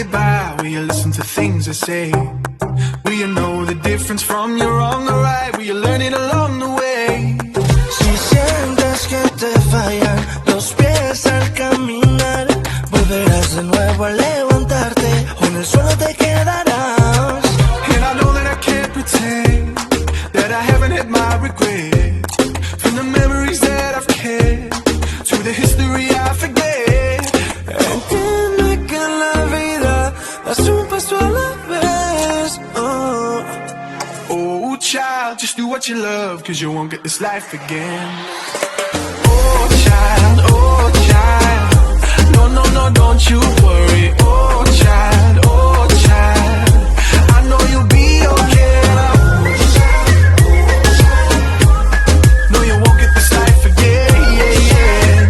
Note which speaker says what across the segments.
Speaker 1: get by? Will you listen to things I say? Will you know the difference from your wrong or right? Will you learn it along the way?
Speaker 2: Si sientes que te fallan los pies al caminar, volverás de nuevo a levantarte o en el suelo te quedarás.
Speaker 1: And I know that I can't pretend that I haven't had my regrets. From the memories that I've kept to the history I forget.
Speaker 2: Entiende que en la vida das un paso a la vez.
Speaker 1: Oh child, just do what you love, cause you won't get this life again. Oh child, no, no, no, don't you worry. Oh child, I know you'll be okay. No, you won't get this life again, yeah.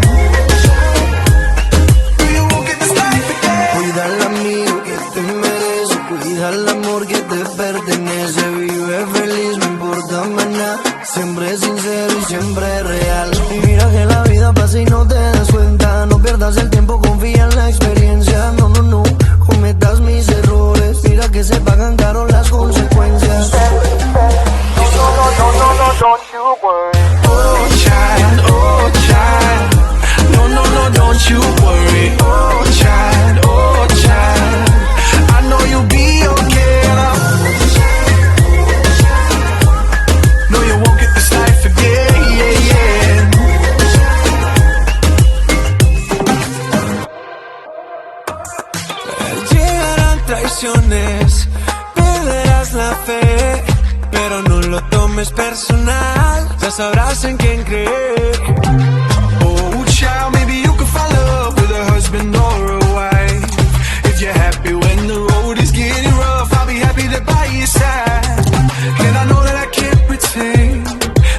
Speaker 1: No, you won't get this life again.
Speaker 2: Cuida el amigo que te merece, cuida el amor que te pertenece. Vive feliz, no importa más nada. Siempre sincero y siempre real. Y mira que la vida pasa y no te das cuenta. No pierdas el tiempo, confía en la experiencia. No, no, no, cometas mis errores. Mira que se pagan caro las consecuencias. Don't you worry.
Speaker 1: Oh child, no, no, no, don't you worry. Oh child, I know you'll be okay. No, you won't get this life again, yeah, yeah.
Speaker 2: Llegarán traiciones, perderás la fe, pero no lo tomes personal, ya sabrás en quién creer.
Speaker 1: Oh child, maybe you could find love with a husband or a wife. If you're happy when the road is getting rough, I'll be happy to by your side. And I know that I can't pretend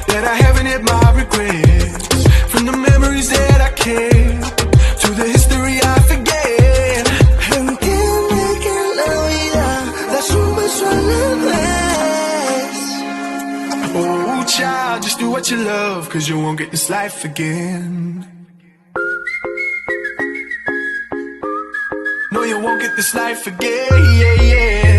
Speaker 1: that I haven't had my regrets. From the memories that I kept to the history I forget.
Speaker 2: Entiende que en la vida das un beso a la vez.
Speaker 1: Oh child, just do what you love, cause you won't get this life again. No, you won't get this life again, yeah, yeah.